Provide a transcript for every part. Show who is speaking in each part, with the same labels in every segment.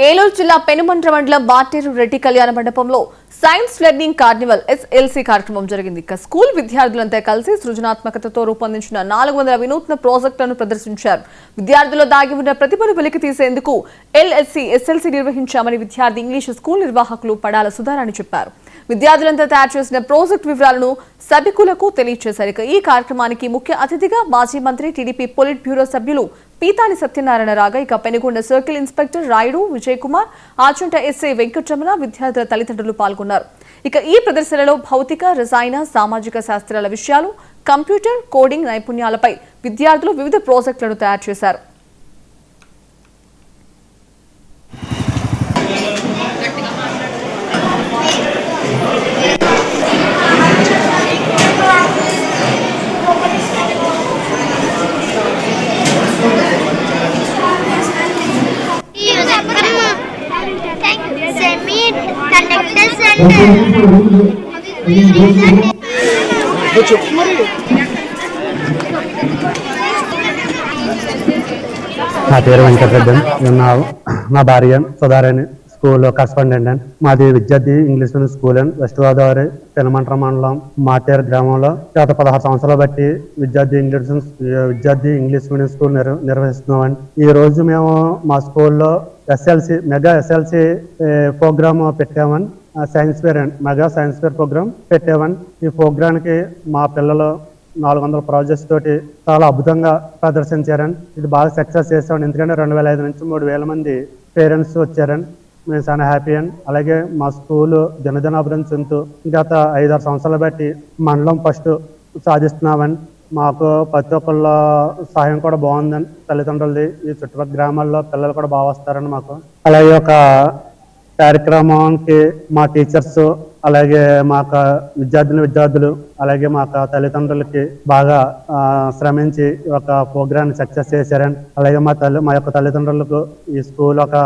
Speaker 1: ఏలూరు జిల్లా పెనుమంట్ర మండలం బాటేరు రెడ్డి కళ్యాణ మండపంలో సైన్స్ లెర్నింగ్ కార్నివల్ SLC కార్యక్రమం జరిగింది. స్కూల్ విద్యార్థులంతా కలిసి సృజనాత్మకతతో రూపొందించిన 400 వినూత్న ప్రాజెక్టులను ప్రదర్శించారు. విద్యార్థుల్లో దాగి ఉన్న ప్రతిభను వెలికి తీసేందుకు SLC నిర్వహించామని విద్యార్థి ఇంగ్లీష్ స్కూల్ నిర్వాహకులు పడాల సుధారాణి చెప్పారు. విద్యార్థులంతా తయారు చేసిన ప్రాజెక్టు వివరాలను సభికులకు తెలియజేశారు. ఈ కార్యక్రమానికి ముఖ్య అతిథిగా మాజీ మంత్రి టీడీపీ పొలిట్ బ్యూరో సభ్యులు పీతాని సత్యనారాయణ రాగా, Penugonda circle inspector Rayudu Vijay Kumar, Achanta SI Venkataramana, విద్యార్థుల తల్లిదండ్రులు పాల్గొన్నారు. ఈ ప్రదర్శనలో భౌతిక, రసాయన, సామాజిక శాస్త్రాల విషయాలు, కంప్యూటర్, కోడింగ్ నైపుణ్యాలపై విద్యార్థులు వివిధ ప్రాజెక్టులను తయారు చేశారు.
Speaker 2: నా పేరు వెంకటరెడ్డి. నా భార్య సుధారాణి స్కూల్ కరస్పాండెంట్. మాది విద్యార్థి English medium school and west Godavari Penumantra మండలం మాటేరు గ్రామంలో గత 16 సంవత్సరాలు బట్టి విద్యార్థి ఇంగ్లీష్ మీడియం స్కూల్ నిర్వహిస్తున్నామండి. ఈ రోజు మేము మా స్కూల్లో మెగా ఎస్ఎల్సి ప్రోగ్రామ్ పెట్టామని, science fair and mega science fair programme పెట్టామని. ఈ ప్రోగ్రామ్కి మా పిల్లలు 400 ప్రాజెక్ట్స్ తోటి చాలా అద్భుతంగా ప్రదర్శించారని. ఇది బాగా సక్సెస్ చేసామని. ఎందుకంటే 2005 నుంచి 3000 మంది పేరెంట్స్ వచ్చారని మేము చాలా హ్యాపీ అండి. అలాగే మా స్కూలు దినదిన అభివృద్ధి చెందుతూ గత 5-6 సంవత్సరాలు బట్టి మండలం ఫస్ట్ సాధిస్తున్నామని. మాకు ప్రతి ఒక్కళ్ళ సహాయం కూడా బాగుందని, తల్లిదండ్రులది, ఈ చుట్టుపక్కల గ్రామాల్లో పిల్లలు కూడా బాగా వస్తారని మాకు. అలాగే ఒక కార్యక్రమానికి మా టీచర్స్, అలాగే మా విద్యార్థులు, అలాగే మా తల్లిదండ్రులకి బాగా శ్రమించి ఒక ప్రోగ్రామ్ సక్సెస్ చేశారని. అలాగే మా యొక్క తల్లిదండ్రులకు ఈ స్కూల్ ఒక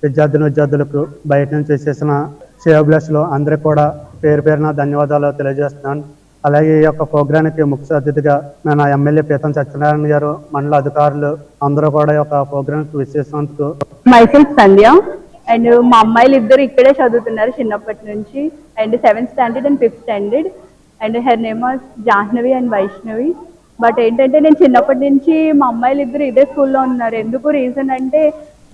Speaker 2: విద్యార్థులకు బయట నుంచి చేసిన శ్రేయోభిలాషులు అందరికీ కూడా పేరు పేరున ధన్యవాదాలు తెలియజేస్తున్నాను. అలాగే ఈ యొక్క ప్రోగ్రామ్కి ముఖ్య అతిథిగా మన ఎమ్మెల్యే పీతాని సత్యనారాయణ గారు, మండల అధికారులు అందరూ కూడా ఈ యొక్క ప్రోగ్రామ్కి విచ్చేసినందుకు.
Speaker 3: మైసెల్ఫ్ సంధ్య అండ్ మా అమ్మాయిలు ఇద్దరు ఇక్కడే చదువుతున్నారు చిన్నప్పటి నుంచి, and 7th standard and 5th standard, and her name was Jahnavi and Vaishnavi. But ఏంటంటే నేను చిన్నప్పటి నుంచి మా అమ్మాయిలు ఇద్దరు ఇదే స్కూల్లో ఉన్నారు. ఎందుకు రీజన్ అంటే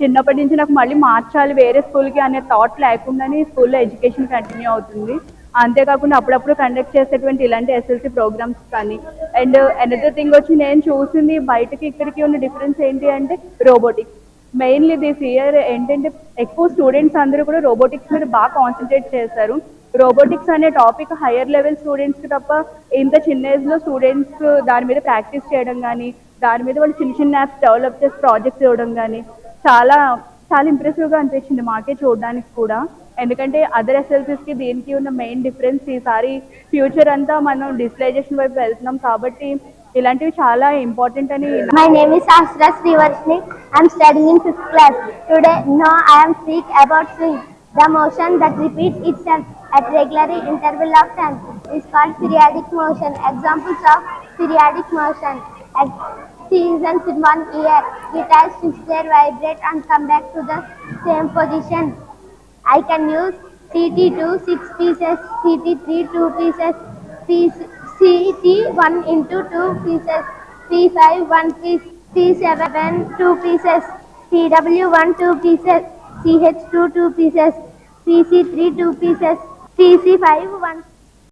Speaker 3: చిన్నప్పటి నుంచి నాకు మళ్ళీ మార్చాలి వేరే స్కూల్కి అనే థాట్ లేకుండానే స్కూల్లో ఎడ్యుకేషన్ కంటిన్యూ అవుతుంది. అంతేకాకుండా అప్పుడప్పుడు కండక్ట్ చేసేటువంటి ఇలాంటి SLC ప్రోగ్రామ్స్ కానీ. అండ్ అనదర్ థింగ్ వచ్చి నేను చూసింది బయటకి ఇక్కడికి ఉన్న డిఫరెన్స్ ఏంటి అంటే రోబోటిక్స్. మెయిన్లీ దిస్ ఇయర్ ఏంటంటే ఎక్కువ స్టూడెంట్స్ అందరూ కూడా రోబోటిక్స్ మీద బాగా కాన్సన్ట్రేట్ చేశారు. రోబోటిక్స్ అనే టాపిక్ హయ్యర్ లెవెల్ స్టూడెంట్స్కి తప్ప ఇంత చిన్న ఏజ్లో స్టూడెంట్స్ దాని మీద ప్రాక్టీస్ చేయడం కానీ, దాని మీద వాళ్ళు చిన్న యాప్స్ డెవలప్ చేసి ప్రాజెక్ట్స్ ఇవ్వడం కానీ చాలా చాలా ఇంప్రెసివ్గా అనిపించింది మాకే చూడడానికి కూడా. ఎందుకంటే అదర్ SLCస్కి దీనికి ఉన్న మెయిన్ డిఫరెన్స్ ఈసారి ఫ్యూచర్ అంతా మనం డిజిటలైజేషన్ వైపు వెళ్తున్నాం కాబట్టి ఇలాంటివి చాలా ఇంపార్టెంట్ అని.
Speaker 4: My name is Asra Srivarshni. I am studying in 5th class. Today, now I am speak about swing. The motion that repeats itself at regular interval of time is called periodic motion. Examples of periodic motion: at seasons in 1 year, guitars switch their vibrate and come back to the same position. I can use CT2 6 pieces, CT3 2 pieces, CT1 into 2 pieces, C5 1 piece, C7 2 pieces, CW1 2 pieces, CH2 2 pieces, CC3 2 pieces, CC5 1